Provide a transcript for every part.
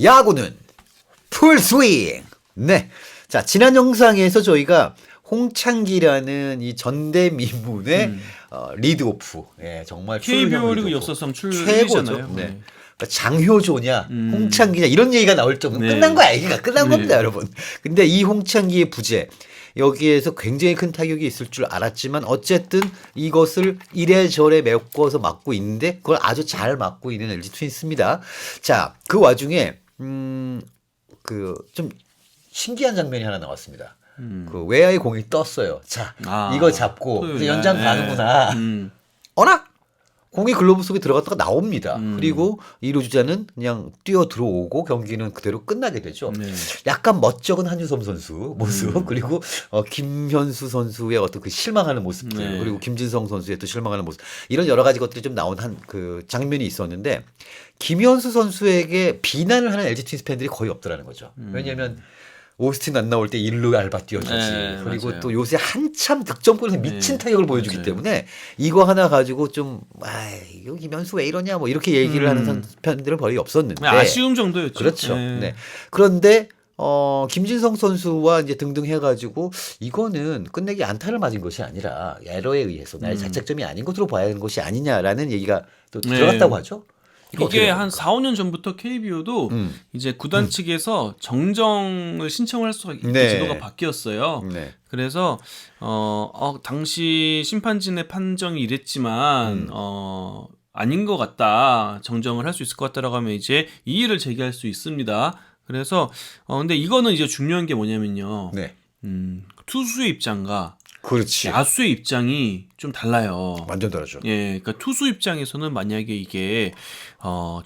야구는 풀스윙. 네. 자, 지난 영상에서 저희가 홍창기라는 이 전대미문의 리드오프. 예, 정말 KBO 리그 리드오프. 역사상 최고죠. 출이잖아요. 네. 그러니까 장효조냐, 홍창기냐 이런 얘기가 나올 정도로 끝난 거야. 얘기가 끝난 겁니다, 여러분. 근데 이 홍창기의 부재 여기에서 굉장히 큰 타격이 있을 줄 알았지만 어쨌든 이것을 이래저래 메꿔서 막고 있는데 그걸 아주 잘 막고 있는 LG 트윈스입니다. 자, 그 와중에 그 좀 신기한 장면이 하나 나왔습니다. 그 외야의 공이 떴어요. 자, 이거 잡고 이제 연장 가는구나. 어라? 공이 글러브 속에 들어갔다가 나옵니다. 그리고 2루 주자는 그냥 뛰어 들어오고 경기는 그대로 끝나게 되죠. 네. 약간 멋쩍은 한유섬 선수 모습 그리고 김현수 선수의 어떤 그 실망하는 모습들 네. 그리고 김진성 선수의 또 실망하는 모습 이런 여러 가지 것들이 좀 나온 한 그 장면이 있었는데 김현수 선수에게 비난을 하는 LG 트윈스 팬들이 거의 없더라는 거죠. 왜냐하면 오스틴 안 나올 때 일루 알바 뛰어주지. 네, 그리고 맞아요. 또 요새 한참 득점권에서 미친 타격을 보여주기 때문에 이거 하나 가지고 좀 이거 김현수 왜 이러냐 뭐 이렇게 얘기를 하는 팬들은 거의 없었는데 아쉬움 정도였죠. 그렇죠. 네. 그런데 김진성 선수와 이제 등등 해가지고 이거는 끝내기 안타를 맞은 것이 아니라 에러에 의해서 나의 자책점이 아닌 것으로 봐야 하는 것이 아니냐라는 얘기가 또 들어갔다고 하죠. 이게 한 4, 5년 전부터 KBO도 이제 구단 측에서 정정을 신청을 할 수가 있는 네. 제도가 바뀌었어요. 네. 그래서 당시 심판진의 판정이 이랬지만 아닌 것 같다. 정정을 할 수 있을 것 같다라고 하면 이제 이의를 제기할 수 있습니다. 그래서 근데 이거는 이제 중요한 게 뭐냐면요. 네. 투수의 입장과 그렇지. 야수의 입장이 좀 달라요. 완전 다르죠. 예, 그러니까 투수 입장에서는 만약에 이게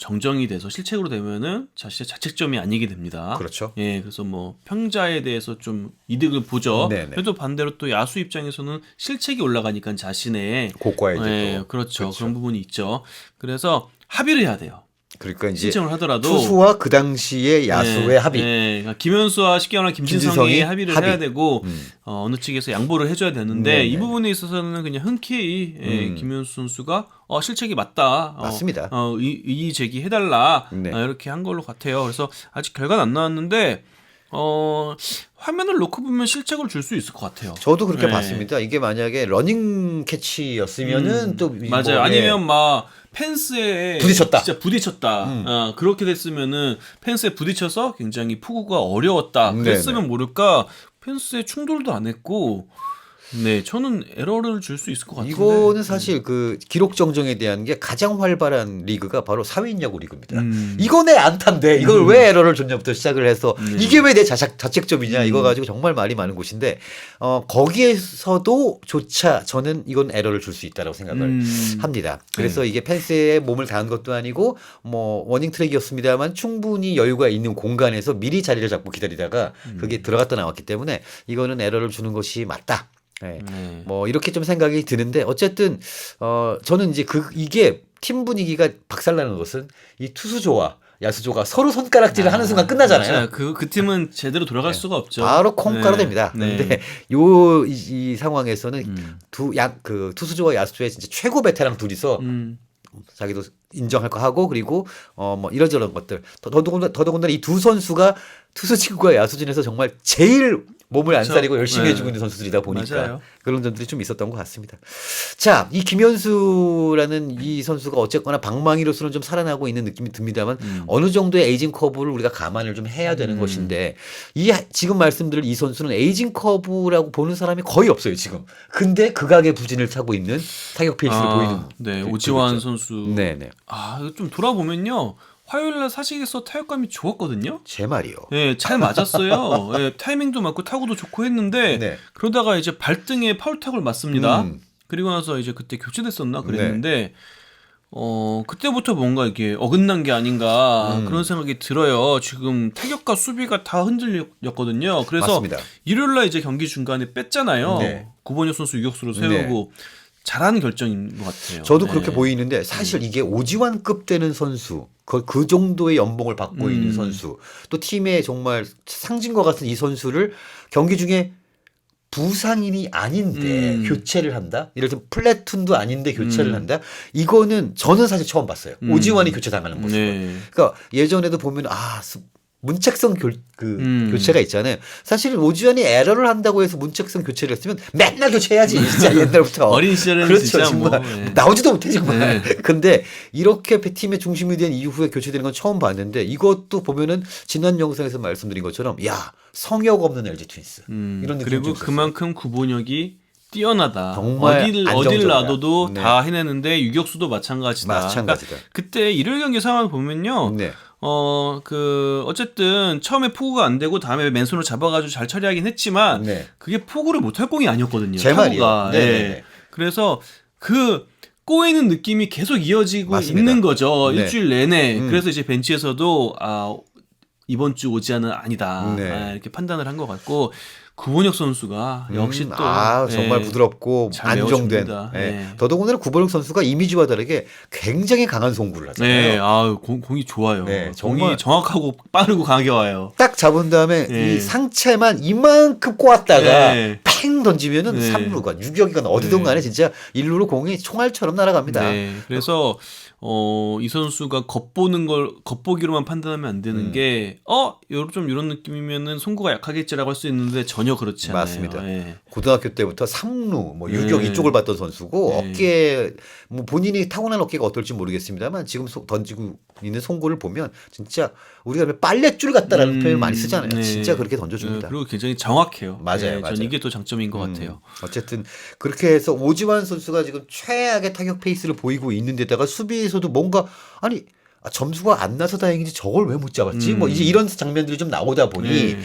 정정이 돼서 실책으로 되면은 자신의 자책점이 아니게 됩니다. 그렇죠. 예, 그래서 뭐 평자에 대해서 좀 이득을 보죠. 네네. 그래도 반대로 또 야수 입장에서는 실책이 올라가니까 자신의 고가에 이제 예, 또 그렇죠. 그런 부분이 있죠. 그래서 합의를 해야 돼요. 그러니까 이제 신청을 하더라도 투수와 그 당시의 야수의 예, 합의. 예, 그러니까 김현수와 쉽게 말하면 김진성이 김진성이 합의를 합의. 해야 되고 어느 측에서 양보를 해줘야 되는데 네네. 이 부분에 있어서는 그냥 흔쾌히 김현수 선수가 실책이 맞다. 맞습니다. 이의 제기해달라. 네. 이렇게 한 걸로 같아요. 그래서 아직 결과는 안 나왔는데 화면을 놓고 보면 실책을 줄 수 있을 것 같아요. 저도 그렇게 네. 봤습니다. 이게 만약에 러닝 캐치였으면은 또 맞아요. 뭐, 아니면 막 펜스에 부딪혔다. 진짜 부딪혔다. 그렇게 됐으면은 펜스에 부딪혀서 굉장히 포구가 어려웠다. 그랬으면 네네. 모를까 펜스에 충돌도 안 했고. 네, 저는 에러를 줄 수 있을 것 같은데. 이거는 사실 그 기록 정정에 대한 게 가장 활발한 리그가 바로 사회인 야구 리그입니다. 이거 내 안타인데 이걸 왜 에러를 줬냐부터 시작을 해서 이게 왜 내 자책점이냐 이거 가지고 정말 말이 많은 곳인데 거기에서도 조차 저는 이건 에러를 줄 수 있다고 생각을 합니다. 그래서 이게 펜스에 몸을 닿은 것도 아니고 뭐 워닝 트랙이었습니다만 충분히 여유가 있는 공간에서 미리 자리를 잡고 기다리다가 그게 들어갔다 나왔기 때문에 이거는 에러를 주는 것이 맞다. 네. 뭐 이렇게 좀 생각이 드는데 어쨌든 저는 이제 이게 팀 분위기가 박살나는 것은 이 투수조와 야수조가 서로 손가락질을 하는 순간 끝나잖아요. 맞아요. 그 팀은 제대로 돌아갈 수가 없죠. 바로 콩가루 됩니다. 네. 근데 이 상황에서는 그 투수조와 야수조의 진짜 최고 베테랑 둘이서 자기도 인정할 거 하고 그리고 뭐 이런저런 것들 더더군다나 이 두 선수가 투수진과 야수진에서 정말 제일 몸을 안 사리고 열심히 해주고 있는 선수들이다 보니까 맞아요. 그런 점들이 좀 있었던 것 같습니다. 자, 이 김현수라는 이 선수가 어쨌거나 방망이로서는 좀 살아나고 있는 느낌이 듭니다만 어느 정도의 에이징 커브를 우리가 감안을 좀 해야 되는 것인데 지금 말씀드릴 이 선수는 에이징 커브라고 보는 사람이 거의 없어요 지금. 근데 극악의 부진을 타고 있는 타격 페이스를 보이는. 네, 오지환 그렇죠. 선수. 네네. 이거 좀 돌아보면요. 화요일날 사직에서 타격감이 좋았거든요. 제 말이요. 네, 잘 맞았어요. 네, 타이밍도 맞고 타구도 좋고 했는데 네. 그러다가 이제 발등에 파울타구를 맞습니다. 그리고 나서 이제 그때 교체됐었나 그랬는데 그때부터 뭔가 이게 어긋난 게 아닌가 그런 생각이 들어요. 지금 타격과 수비가 다 흔들렸거든요. 그래서 맞습니다. 일요일날 이제 경기 중간에 뺐잖아요. 네. 구본혁 선수 유격수로 세우고 잘하는 결정인 것 같아요. 저도 그렇게 보이는데 사실 이게 오지환급 되는 선수 그 정도의 연봉을 받고 있는 선수 또 팀의 정말 상징과 같은 이 선수를 경기 중에 부상인이 아닌데 교체를 한다? 이럴 때 플래툰도 아닌데 교체를 한다? 이거는 저는 사실 처음 봤어요. 오지환이 교체당하는 모습을. 네. 그러니까 예전에도 보면 문책성 교체가 있잖아요. 사실은 오지환이 에러를 한다고 해서 문책성 교체를 했으면 맨날 교체해야지. 진짜 옛날부터. 어린 시절에는 그렇죠. 진짜 정말 뭐, 나오지도 못해 정말. 네. 근데 이렇게 팀의 중심이 된 이후에 교체되는 건 처음 봤는데 이것도 보면은 지난 영상에서 말씀드린 것처럼 야 성역 없는 LG 트윈스 이런 느낌이 그리고 좀 있었어요. 그만큼 구본력이 뛰어나다. 정말 어딜 안정적이다. 놔둬도 네. 다 해내는데 유격수도 마찬가지다. 마찬가지다. 그러니까 그때 일요일 경기 상황을 보면요. 네. 어쨌든 처음에 포구가 안 되고 다음에 맨손으로 잡아가지고 잘 처리하긴 했지만 네. 그게 포구를 못할 공이 아니었거든요. 제 말이에요. 타구가. 네. 예. 그래서 꼬이는 느낌이 계속 이어지고 맞습니다. 있는 거죠. 네. 일주일 내내. 그래서 이제 벤치에서도 이번 주 오지환은 아니다. 네. 이렇게 판단을 한 것 같고 구본혁 선수가 역시 또 정말 예, 부드럽고 잘 안정된. 메워줍니다. 예. 네. 더더군다나 구본혁 선수가 이미지와 다르게 굉장히 강한 송구를 하잖아요. 네, 공이 좋아요. 네, 공이 정말. 정확하고 빠르고 강하게 와요. 딱 잡은 다음에 네. 이 상체만 이만큼 꼬았다가 네. 팽 던지면은 네. 3루간 유격이건 어디든 네. 간에 진짜 1루로 공이 총알처럼 날아갑니다. 네, 그래서 이 선수가 겉보기로만 판단하면 안 되는 게 좀 이런 느낌이면은 송구가 약하겠지라고 할 수 있는데 전혀 그렇지 않아요. 맞습니다. 예. 고등학교 때부터 3루, 유격 네. 이쪽을 봤던 선수고 네. 어깨 본인이 타고난 어깨가 어떨지 모르겠습니다만 지금 던지고 있는 송구를 보면 진짜 우리가 빨랫줄 같다라는 표현을 많이 쓰잖아요. 네. 진짜 그렇게 던져줍니다. 그리고 굉장히 정확해요. 맞아요, 전 맞아요. 이게 또 장점인 것 같아요. 어쨌든 그렇게 해서 오지환 선수가 지금 최악의 타격 페이스를 보이고 있는데다가 수비에서도 뭔가 점수가 안 나서 다행인지 저걸 왜 못 잡았지? 뭐 이제 이런 장면들이 좀 나오다 보니 네.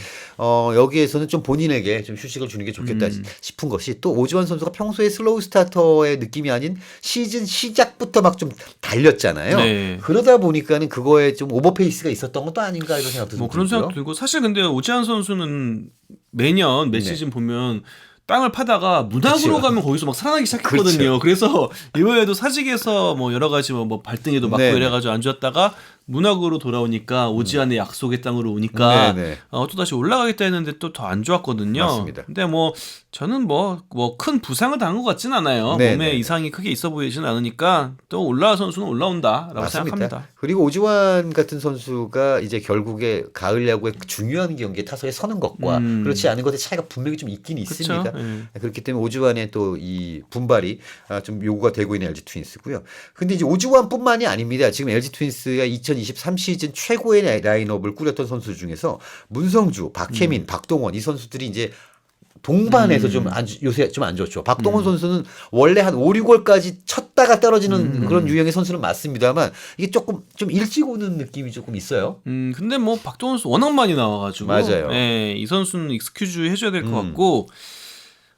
여기에서는 좀 본인에게 좀 휴식을 주는 게 좋겠다 싶은 것이 또 오지환 선수가 평소에 슬로우 스타터의 느낌이 아닌 시즌 시작부터 막 좀 달렸잖아요. 네. 그러다 보니까는 그거에 좀 오버페이스가 있었던 것도 아닌가 이런 생각도 뭐 좀 그런 생각 들고요. 들고 사실 근데 오지환 선수는 매년 매 네. 시즌 보면 땅을 파다가 문학으로 그치요. 가면 거기서 막 살아나기 시작했거든요. 그래서 이번에도 사직에서 뭐 여러 가지 뭐 발등에도 맞고 네네. 이래가지고 안 좋았다가 문학으로 돌아오니까 오지환의 약속의 땅으로 오니까 네네. 또 다시 올라가겠다 했는데 또 더 안 좋았거든요. 맞습니다. 근데 뭐 저는 뭐 큰 부상을 당한 것 같진 않아요. 네네. 몸에 이상이 크게 있어 보이지는 않으니까 또 올라와 선수는 올라온다라고 맞습니다. 생각합니다. 그리고 오지환 같은 선수가 이제 결국에 가을 야구의 중요한 경기에 타석에 서는 것과 그렇지 않은 것의 차이가 분명히 좀 있긴 있습니다. 예. 그렇기 때문에 오지환의 또 이 분발이 좀 요구가 되고 있는 LG 트윈스고요. 근데 이제 오지환뿐만이 아닙니다. 지금 LG 트윈스가 2023 시즌 최고의 라인업을 꾸렸던 선수 중에서 문성주, 박혜민, 박동원 이 선수들이 이제 동반해서 요새 좀 안 좋죠. 박동원 선수는 원래 한 5, 6월까지 쳤다가 떨어지는 그런 유형의 선수는 맞습니다만 이게 조금 좀 일찍 오는 느낌이 조금 있어요. 근데 뭐 박동원 선수 워낙 많이 나와가지고 맞아요. 예, 이 선수는 익스큐즈 해줘야 될 것 같고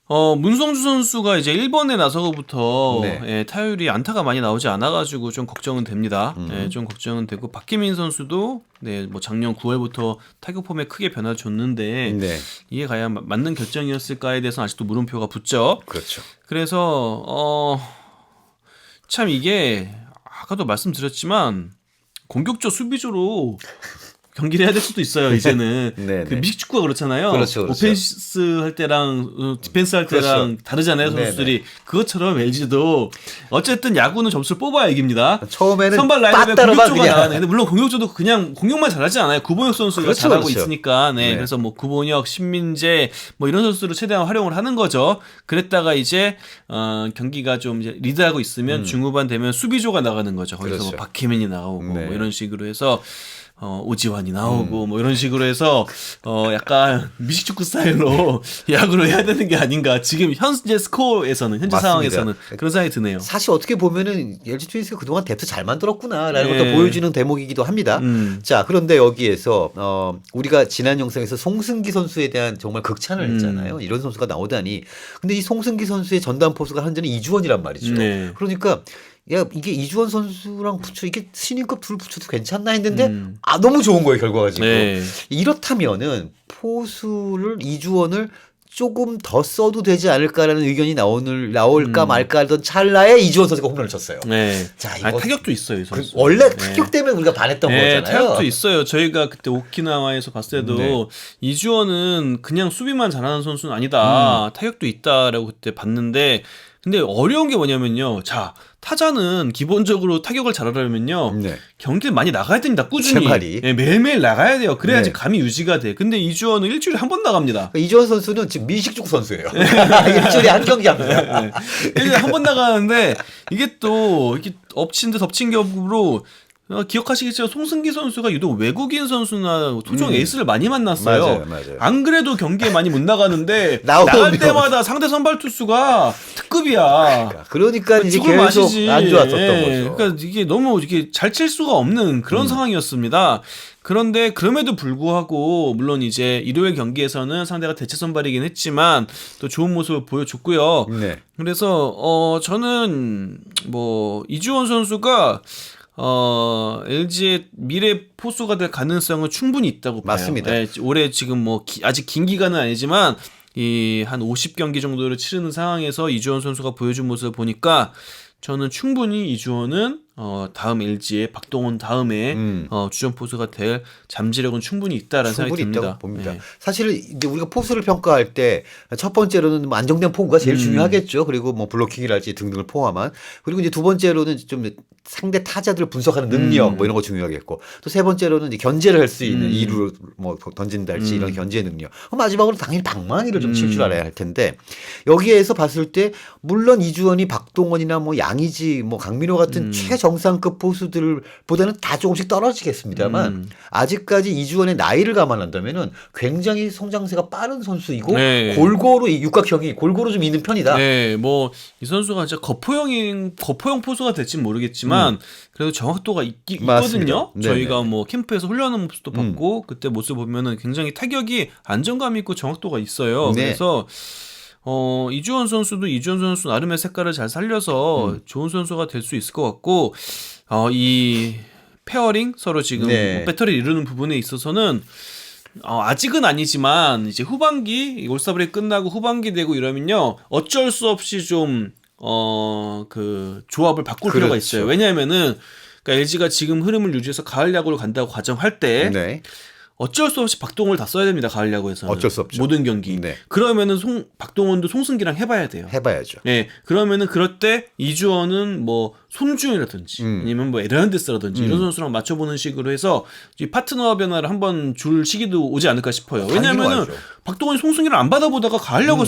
문성주 선수가 이제 1번에 나서고부터 네. 예, 타율이 안타가 많이 나오지 않아가지고 좀 걱정은 됩니다. 예, 좀 걱정은 되고 박혜민 선수도 네, 뭐 작년 9월부터 타격 폼에 크게 변화를 줬는데 네. 이게 과연 맞는 결정이었을까에 대해서는 아직도 물음표가 붙죠. 그렇죠. 그래서 참 이게 아까도 말씀드렸지만 공격조 수비조로 경기를 해야 될 수도 있어요. 이제는 네네. 그 미식축구가 그렇잖아요. 그렇죠. 오펜스 할 때랑 디펜스 할 때랑 그렇죠. 다르잖아요. 선수들이 그것처럼 LG도 어쨌든 야구는 점수를 뽑아야 이깁니다. 처음에는 선발 라인업에 빠따로만 공격조가 그냥. 나가네. 근데 물론 공격조도 그냥 공격만 잘하지 않아요. 구본혁 선수가 그렇죠, 잘하고 그렇죠. 있으니까. 네. 네. 그래서 뭐 구본혁, 신민재 뭐 이런 선수를 최대한 활용을 하는 거죠. 그랬다가 이제 경기가 좀 이제 리드하고 있으면 중후반 되면 수비조가 나가는 거죠. 거기서 그렇죠. 뭐 박혜민이 나오고 네. 뭐 이런 식으로 해서 오지환이 나오고 뭐 이런 식으로 해서 약간 미식축구 스타일로 야구를 해야 되는 게 아닌가. 지금 현재 스코어에서는 현재 맞습니다. 상황에서는 그런 생각이 드네요. 사실 어떻게 보면은 LG 트윈스가 그동안 뎁트 잘 만들었구나라는 네. 것도 보여주는 대목이기도 합니다. 자, 그런데 여기에서 우리가 지난 영상에서 송승기 선수에 대한 정말 극찬을 했잖아요. 이런 선수가 나오다니. 근데 이 송승기 선수의 전담 포수가 한전은 이주원이란 말이죠. 네. 그러니까 야, 이게 이주원 선수랑 붙여 이게 신인급 둘 붙여도 괜찮나 했는데 너무 좋은 거예요, 결과가 지금. 네. 이렇다면은 이주원을 조금 더 써도 되지 않을까라는 의견이 나올까 말까 하던 찰나에 이주원 선수가 홈런을 쳤어요. 네. 자, 이거 아니, 타격도 있어요, 이 선수. 원래 타격 때문에 우리가 반했던 네, 거잖아요. 타격도 있어요. 저희가 그때 오키나와에서 봤을 때도 네. 이주원은 그냥 수비만 잘하는 선수는 아니다. 타격도 있다라고 그때 봤는데, 근데 어려운 게 뭐냐면요. 자, 타자는 기본적으로 타격을 잘하려면요. 네. 경기를 많이 나가야 됩니다. 꾸준히. 세 마리. 네, 매일매일 나가야 돼요. 그래야지 네. 감이 유지가 돼. 근데 이주원은 일주일에 한 번 나갑니다. 이주원 선수는 지금 미식축구 선수예요. 일주일에 한 경기 합니다. 네. 일주일에 한 번 나가는데 이게 또 이렇게 엎친 데 덮친 격으로 기억하시겠지만 송승기 선수가 유독 외국인 선수나 토종 에이스를 많이 만났어요. 맞아요. 안 그래도 경기에 많이 못 나가는데 나오면. 나갈 때마다 상대 선발 투수가 특급이야. 그러니까 이제 죽을 계속 맛이지. 안 좋았었던 예. 거죠. 그러니까 이게 너무 이게 잘 칠 수가 없는 그런 상황이었습니다. 그런데 그럼에도 불구하고 물론 이제 일요일 경기에서는 상대가 대체 선발이긴 했지만 또 좋은 모습을 보여줬고요. 네. 그래서 저는 뭐 이주원 선수가 LG의 미래 포수가 될 가능성은 충분히 있다고 봐요. 맞습니다. 네, 올해 지금 뭐 아직 긴 기간은 아니지만 이 한 50경기 정도를 치르는 상황에서 이주원 선수가 보여준 모습을 보니까 저는 충분히 이주원은 다음 LG의 박동원 다음에 주전 포수가 될 잠재력은 충분히 있다라는 생각이 충분히 듭니다. 있다고 봅니다. 네. 사실 이제 우리가 포수를 평가할 때 첫 번째로는 뭐 안정된 포구가 제일 중요하겠죠. 그리고 뭐 블로킹이랄지 등등을 포함한. 그리고 이제 두 번째로는 좀 상대 타자들을 분석하는 능력 뭐 이런 거 중요하겠고, 또 세 번째로는 이제 견제를 할 수 있는 이루 뭐 던진달지 이런 견제 능력. 마지막으로 당연히 방망이를 좀 칠 줄 알아야 할 텐데, 여기에서 봤을 때 물론 이주원이 박동원이나 뭐 양의지 뭐 강민호 같은 최정상급 포수들보다는 다 조금씩 떨어지겠습니다만 아직까지 이주원의 나이를 감안한다면은 굉장히 성장세가 빠른 선수이고 네. 골고루 이 육각형이 골고루 좀 있는 편이다. 네, 뭐 이 선수가 진짜 거포형 포수가 될진 모르겠지만 그래도 정확도가 있거든요. 맞습니다. 저희가 네네. 뭐 캠프에서 훈련하는 모습도 봤고 그때 모습 보면은 굉장히 타격이 안정감 있고 정확도가 있어요. 네. 그래서 이주원 선수도 이주원 선수 나름의 색깔을 잘 살려서 좋은 선수가 될 수 있을 것 같고, 이 페어링 서로 지금 네. 배터리를 이루는 부분에 있어서는 아직은 아니지만 이제 후반기 올스타 브레이크 끝나고 후반기 되고 이러면요 어쩔 수 없이 좀 그 조합을 바꿀 필요가 그렇죠. 있어요. 왜냐하면은 그러니까 LG가 지금 흐름을 유지해서 가을 야구를 간다고 가정할 때 네. 어쩔 수 없이 박동원을 다 써야 됩니다. 가을 야구에서는. 어쩔 수 없죠. 모든 경기. 네. 그러면은 박동원도 송승기랑 해봐야 돼요. 해봐야죠. 네, 그러면은 그럴 때 이주원은 뭐 손주현이라든지 아니면 뭐 에르난데스라든지 이런 선수랑 맞춰보는 식으로 해서 이 파트너 변화를 한번 줄 시기도 오지 않을까 싶어요. 왜냐면은 와야죠. 박동원이 송승기를 안 받아보다가 가을 야구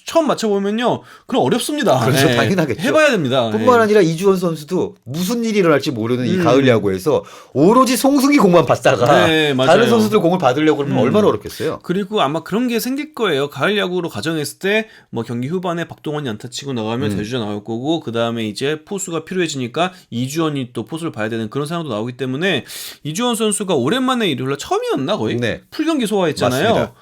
처음 맞춰보면요, 그럼 어렵습니다. 그렇죠. 네, 당연하겠죠. 해봐야 됩니다. 뿐만 네. 아니라 이주원 선수도 무슨 일이 일어날지 모르는 이 가을 야구에서 오로지 송승기 공만 받다가 네, 맞아요. 다른 선수들 공을 받으려고 그러면 얼마나 어렵겠어요. 그리고 아마 그런 게 생길 거예요. 가을 야구로 가정했을 때 뭐 경기 후반에 박동원이 안타 치고 나가면 대주자 나올 거고, 그 다음에 이제 포수가 필요해지니까 이주원이 또 포수를 봐야 되는 그런 상황도 나오기 때문에 이주원 선수가 오랜만에 일요일날 처음이었나 거의 네. 풀경기 소화했잖아요. 맞습니다.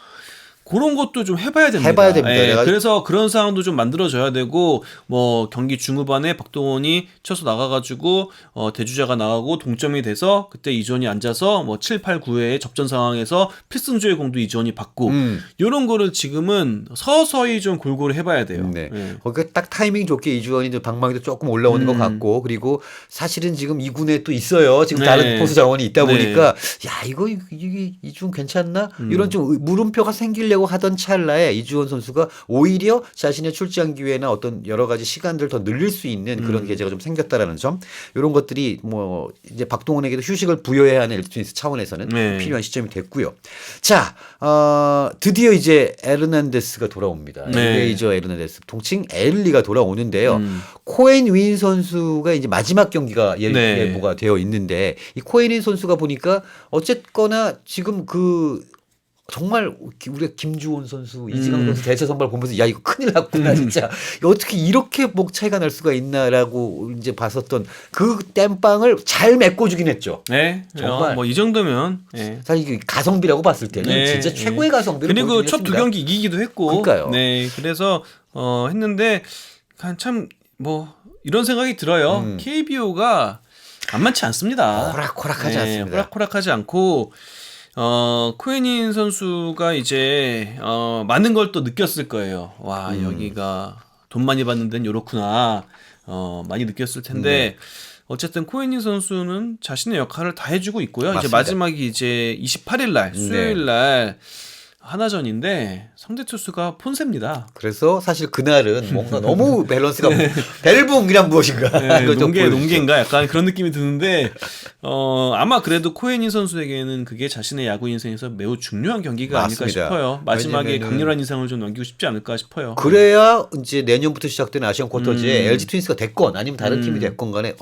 그런 것도 좀 해봐야 됩니다. 해봐야 됩니다. 예, 내가- 그래서 그런 상황도 좀 만들어져야 되고, 뭐 경기 중후반에 박동원이 쳐서 나가가지고 대주자가 나가고 동점이 돼서 그때 이주원이 앉아서 뭐 7, 8, 9회의 접전 상황에서 필승조의 공도 이주원이 받고, 이런 거를 지금은 서서히 좀 골고루 해봐야 돼요. 네. 예. 거기가 딱 타이밍 좋게 이주원이 이제 방망이도 조금 올라오는 것 같고, 그리고 사실은 지금 2군에 또 있어요. 지금 네. 다른 포수 자원이 있다 네. 보니까 야 이거 이주원 괜찮나? 이런 좀 물음표가 생기려고 하던 찰나에 이주원 선수가 오히려 자신의 출장 기회나 어떤 여러 가지 시간들을 더 늘릴 수 있는 그런 계제가 좀 생겼다라는 점, 이런 것들이 뭐 이제 박동원에게도 휴식을 부여해야 하는 엘트윈스 차원에서는 네. 필요한 시점이 됐고요. 자, 드디어 이제 에르난데스가 돌아옵니다. 네. 레이저 에르난데스, 통칭 에를리가 돌아오는데요. 코엔 윈 선수가 이제 마지막 경기가 네. 예보가 되어 있는데, 이 코엔 윈 선수가 보니까 어쨌거나 지금 정말 우리가 김주원 선수, 이지강 선수 대체 선발 보면서 야 이거 큰일 났구나 진짜. 이거 어떻게 이렇게 목 차이가 날 수가 있나라고 이제 봤었던 그 땜빵을 잘 메꿔주긴 했죠. 네, 정말. 뭐 이 정도면. 예. 사실 이게 가성비라고 봤을 때는 네, 진짜 네. 최고의 가성비를 그리고 보여주긴 첫 두 했습니다. 경기 이기기도 했고. 그러니까요. 네, 그래서 했는데 참 뭐 이런 생각이 들어요. KBO가 만만치 않습니다. 호락호락하지 않습니다. 호락호락하지 않고, 코에닌 선수가 이제 많은 걸 또 느꼈을 거예요. 와, 여기가 돈 많이 받는 데는 요렇구나. 많이 느꼈을 텐데 어쨌든 코에닌 선수는 자신의 역할을 다 해주고 있고요. 맞습니다. 이제 마지막이 이제 28일 날 수요일 날 하나전인데 상대 투수가 폰세입니다. 그래서 사실 그날은 뭔가 너무 밸런스가 벨붕이란 무엇인가 이걸 좀 보여주죠. 농계인가 약간 그런 느낌이 드는데 아마 그래도 코에닌 선수에게는 그게 자신의 야구 인생에서 매우 중요한 경기가 맞습니다. 아닐까 싶어요. 마지막에 왜냐면은- 강렬한 인상을 좀 남기고 싶지 않을까 싶어요. 그래야 이제 내년부터 시작되는 아시안 쿼터즈에 음. LG 트윈스가 됐건 아니면 다른 팀이 됐건 간에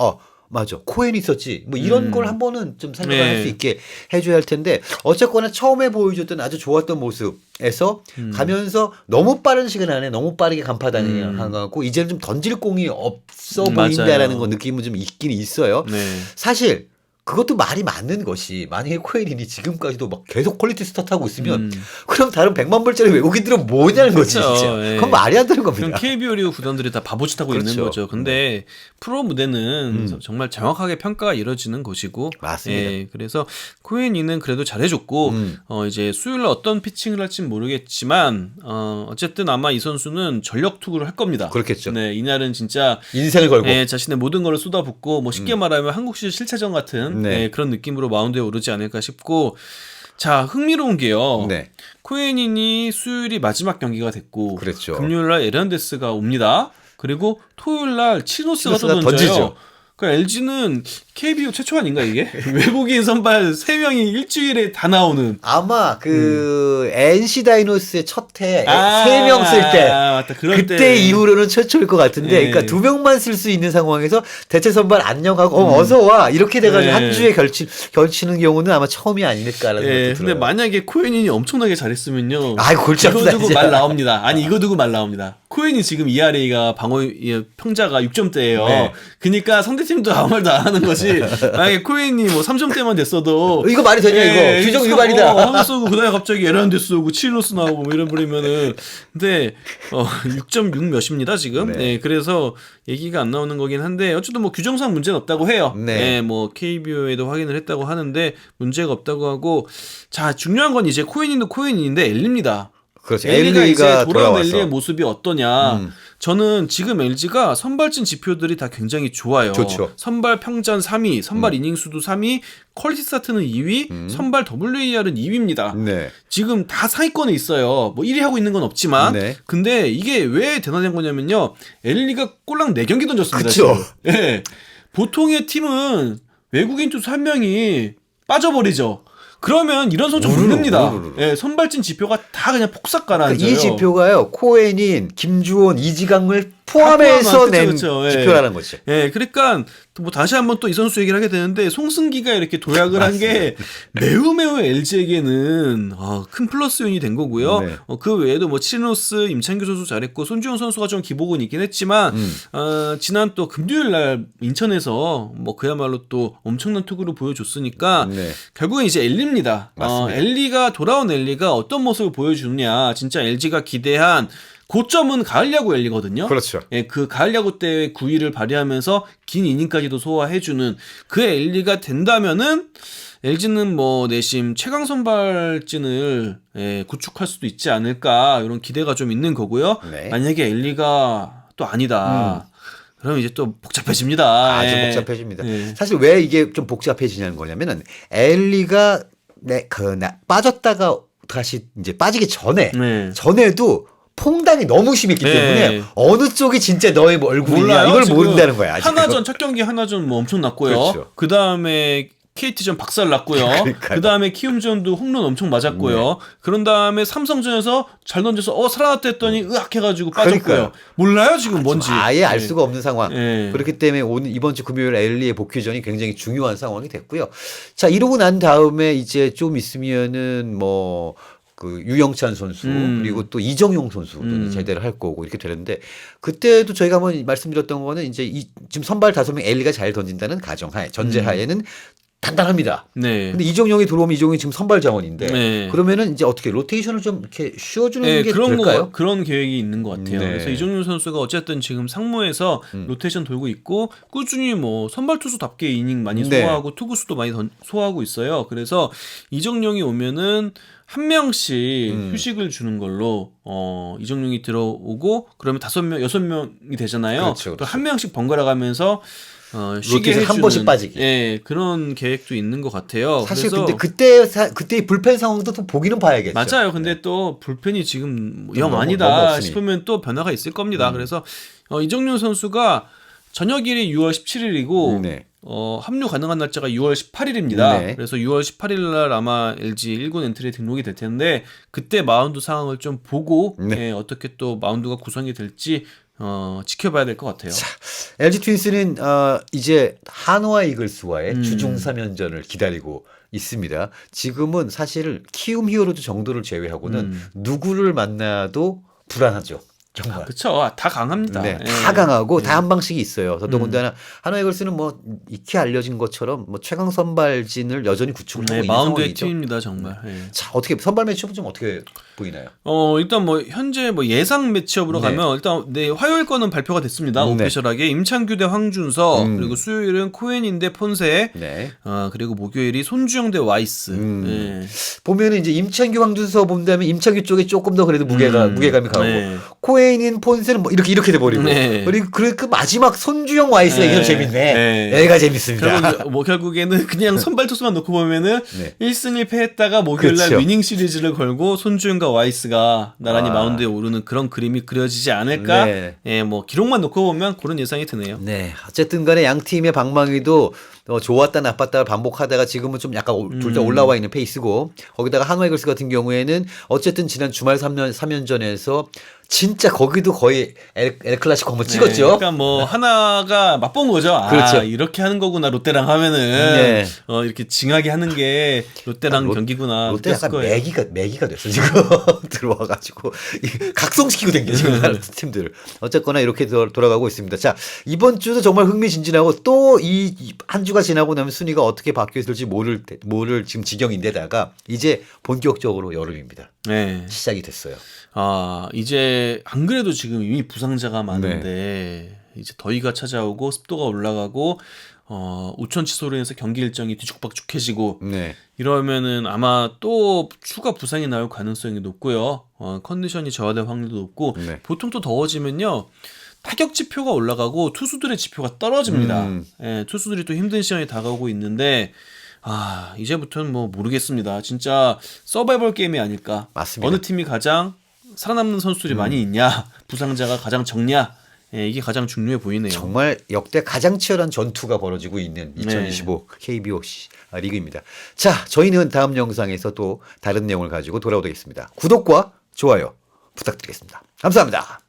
맞아 코엔 있었지 뭐 이런 걸 한 번은 좀 생각을 할 수 있게 해줘야 할 텐데 어쨌거나 처음에 보여줬던 아주 좋았던 모습에서 가면서 너무 빠른 시간 안에 너무 빠르게 간파당해갖고 이제는 좀 던질 공이 없어 보인다라는 맞아요. 거 느낌은 좀 있긴 있어요. 네. 사실 그것도 말이 맞는 것이 만약에 코엔이 지금까지도 막 계속 퀄리티 스타트하고 있으면 그럼 다른 100만 불짜리 외국인들은 뭐냐는 거지 그렇죠. 진짜. 예. 그건 말이 안 되는 그럼 겁니다. KBO 리그 구단들이 다 바보짓 하고 있는 그렇죠. 거죠. 근데 프로 무대는 정말 정확하게 평가가 이루어지는 곳이고, 맞습니다. 예, 그래서 코에니는 그래도 잘해줬고, 이제 수요일날 어떤 피칭을 할지는 모르겠지만, 어쨌든 아마 이 선수는 전력 투구를 할 겁니다. 그렇겠죠. 네, 이날은 진짜 인생을 걸고. 예, 자신의 모든 걸 쏟아붓고, 뭐 쉽게 말하면 한국식 실체전 같은 네. 예, 그런 느낌으로 마운드에 오르지 않을까 싶고, 자, 흥미로운 게요. 네. 코에닌이 수요일이 마지막 경기가 됐고, 그랬죠. 금요일날 에란데스가 옵니다. 그리고 토요일날 치노스가 또 던져요. 던지죠. 그러니까 LG는 KBO 최초 아닌가 이게? 외국인 선발 3명이 일주일에 다 나오는. 아마 그 NC 다이노스의 첫해 아, 3명 쓸 때 맞다. 그럴 그때 때. 이후로는 최초일 것 같은데 네. 그러니까 2명만 쓸 수 있는 상황에서 대체 선발 안녕하고 어서 와 이렇게 돼가지고 네. 한 주에 결치는 경우는 아마 처음이 아닐까라는 예, 생각이 근데 들어요. 만약에 코에닌이 엄청나게 잘했으면요. 아이고, 골치 이거 아프다, 두고 진짜. 말 나옵니다. 아니 이거 두고 말 나옵니다. 코에닌이 지금 ERA가 방어 평자가 6점대예요. 네. 그러니까 상대팀도 아무 말도 안 하는 거지. 만약에 코에닌이 뭐 3점대만 됐어도 이거 말이 되냐 이거 규정 위반이다. 하면 쏘고 그다음에 갑자기 에란데스 쏘고 치루스 나오고 뭐 이래 버리면은 근데 6.6 몇입니다 지금. 네. 네. 그래서 얘기가 안 나오는 거긴 한데 어쨌든 뭐 규정상 문제는 없다고 해요. 네. 네, 뭐 KBO에도 확인을 했다고 하는데 문제가 없다고 하고 자 중요한 건 이제 코에닌도 코에닌인데 엘리입니다. 그렇죠. 엘리가 이제 엘리가 돌아온 돌아와서 엘리의 모습이 어떠냐. 저는 지금 LG가 선발진 지표들이 다 굉장히 좋아요. 좋죠. 선발 평전 3위, 선발 이닝수도 3위, 퀄리티 스타트는 2위, 선발 WAR은 2위입니다. 네. 지금 다 상위권에 있어요. 뭐 1위 하고 있는 건 없지만. 네. 근데 이게 왜 대단한 거냐면요. 엘리가 꼴랑 4경기 던졌습니다. 그쵸. 지금. 예. 보통의 팀은 외국인 투수 1명이 빠져버리죠. 그러면 이런 선수 못 냅니다. 예, 선발진 지표가 다 그냥 폭삭 가라앉아요. 이 지표가요 코엔인, 김주원, 이지강을 포함해서 낸 그쵸. 예. 지표라는 거죠. 예, 그러니까 뭐 다시 한번 또 이 선수 얘기를 하게 되는데 송승기가 이렇게 도약을 한 게 매우 LG에게는 큰 플러스 요인이 된 거고요. 네. 그 외에도 뭐 치노스, 임창규 선수 잘했고 손주영 선수가 좀 기복은 있긴 했지만 지난 또 금요일 날 인천에서 뭐 그야말로 또 엄청난 투구를 보여줬으니까 네. 결국엔 이제 엘리입니다. 맞습니다. 엘리가 돌아온 엘리가 어떤 모습을 보여주느냐 진짜 LG가 기대한 고점은 가을 야구 엘리거든요. 그렇죠. 예, 그 가을 야구 때 9위를 발휘하면서 긴 이닝까지도 소화해주는 그 엘리가 된다면은 LG는 뭐 내심 최강 선발진을 구축할 수도 있지 않을까 이런 기대가 좀 있는 거고요. 네. 만약에 엘리가 또 아니다. 그럼 이제 또 복잡해집니다. 아주 예. 복잡해집니다. 예. 사실 왜 이게 좀 복잡해지냐는 거냐면은 엘리가 빠졌다가 다시 이제 빠지기 전에도 퐁당이 너무 심했기 네. 때문에 어느 쪽이 진짜 너의 얼굴이냐 몰라요, 이걸 지금. 모른다는 거야. 아직은. 하나전 첫 경기 하나전 뭐 엄청 났고요. 그렇죠. 그 다음에 KT전 박살 났고요. 그러니까요. 그 다음에 키움전도 홈런 엄청 맞았고요. 네. 그런 다음에 삼성전에서 잘 던져서 살아났다 했더니 으악 해가지고 빠졌고요. 그러니까요. 몰라요 지금 뭔지. 아예 알 네. 수가 없는 상황. 네. 그렇기 때문에 이번 주 금요일 엘리의 복귀전이 굉장히 중요한 상황이 됐고요. 자 이러고 난 다음에 이제 좀 있으면은 뭐 그 유영찬 선수 그리고 또 이정용 선수도 제대를 할 거고 이렇게 되는데 그때도 저희가 한번 말씀드렸던 거는 이제 지금 선발 5명 엘리가 잘 던진다는 가정하에 전제하에는 단단합니다. 네. 근데 이정용이 들어오면 이정용이 지금 선발 자원인데 네. 그러면은 이제 어떻게 로테이션을 좀 이렇게 쉬어주는 네, 게 그런 될까요? 그런 계획이 있는 것 같아요. 네. 그래서 이정용 선수가 어쨌든 지금 상무에서 로테이션 돌고 있고 꾸준히 뭐 선발 투수답게 이닝 많이 네. 소화하고 투구수도 많이 소화하고 있어요. 그래서 이정용이 오면은 한 명씩 휴식을 주는 걸로 이정용이 들어오고 그러면 5명, 6명이 되잖아요. 그렇죠, 또 그렇죠. 한 명씩 번갈아 가면서 쉬게 로테이션 해주는 한 번씩 빠지게. 예, 그런 계획도 있는 것 같아요. 사실 그래서 근데 그때의 불펜 상황도 또 보기는 봐야겠죠. 맞아요. 근데 또 불펜이 지금 영 너무 아니다 없으니. 싶으면 또 변화가 있을 겁니다. 그래서 이정용 선수가 저녁일이 6월 17일이고 네. 합류 가능한 날짜가 6월 18일입니다. 네. 그래서 6월 18일 날 아마 LG 1군 엔트리에 등록이 될 텐데 그때 마운드 상황을 좀 보고 네. 어떻게 또 마운드가 구성이 될지 지켜봐야 될 것 같아요. LG 트윈스는 이제 한화 이글스와의 주중 3연전을 기다리고 있습니다. 지금은 사실 키움 히어로즈 정도를 제외하고는 누구를 만나도 불안하죠. 정말. 그렇죠. 다 강합니다. 네, 예. 다 강하고 다 한 방씩이 있어요. 더더군다나 한화 이글스는 뭐 익히 알려진 것처럼 뭐 최강 선발진을 여전히 구축을 하고 네, 있는 마운드의 상황이죠. 팀입니다, 정말. 예. 자, 어떻게 선발 매치업은 좀 어떻게 보이나요? 일단 뭐 현재 뭐 예상 매치업으로 네. 가면 일단 화요일 거는 발표가 됐습니다. 네. 오피셜하게 임창규 대 황준서 그리고 수요일은 코엔인 대 폰세 네. 그리고 목요일이 손주영 대 와이스. 네. 보면은 이제 임창규 황준서 본다면 임창규 쪽에 조금 더 그래도 무게감이 가고 네. 코에인 폰세는 뭐 이렇게 돼 버리고 네. 그리고 그 마지막 손주영 와이스 얘기가 네. 재밌네. 네. 애가 재밌습니다. 결국에는 그냥 선발 투수만 놓고 보면은 네. 1승 1패 했다가 목요일날 그렇죠. 위닝 시리즈를 걸고 손주영과 와이스가 나란히 마운드에 오르는 그런 그림이 그려지지 않을까? 네. 예, 뭐 기록만 놓고 보면 그런 예상이 드네요. 네, 어쨌든 간에 양 팀의 방망이도 좋았다 나빴다를 반복하다가 지금은 좀 약간 둘 다 올라와 있는 페이스고 거기다가 한화 이글스 같은 경우에는 어쨌든 지난 주말 3연전에서 진짜 거기도 거의 엘클라시코 한번 찍었죠. 네, 그러니까 뭐 하나가 맛본 거죠. 그렇죠. 이렇게 하는 거구나 롯데랑 하면은 네. 이렇게 징하게 하는 게 롯데랑 경기구나. 롯데 느꼈을 약간 거예요. 매기가 됐어 지금 들어와가지고 각성시키고 댕겨 지금 다른 팀들. 어쨌거나 이렇게 돌아가고 있습니다. 자 이번 주도 정말 흥미진진하고 또 이 한 주가 지나고 나면 순위가 어떻게 바뀌어 있을지 모를 지금 지경인데다가 이제 본격적으로 여름입니다. 네. 시작이 됐어요. 이제 안 그래도 지금 이미 부상자가 많은데 네. 이제 더위가 찾아오고 습도가 올라가고 우천 취소로 인해서 경기 일정이 뒤죽박죽해지고 네. 이러면은 아마 또 추가 부상이 나올 가능성이 높고요. 컨디션이 저하될 확률도 높고 네. 보통 또 더워지면요. 타격 지표가 올라가고 투수들의 지표가 떨어집니다. 예, 투수들이 또 힘든 시간이 다가오고 있는데 이제부터는 뭐 모르겠습니다. 진짜 서바이벌 게임이 아닐까. 맞습니다. 어느 팀이 가장 살아남는 선수들이 많이 있냐, 부상자가 가장 적냐, 이게 가장 중요해 보이네요. 정말 역대 가장 치열한 전투가 벌어지고 있는 2025 KBO 리그입니다. 자, 저희는 다음 영상에서 또 다른 내용을 가지고 돌아오겠습니다. 구독과 좋아요 부탁드리겠습니다. 감사합니다.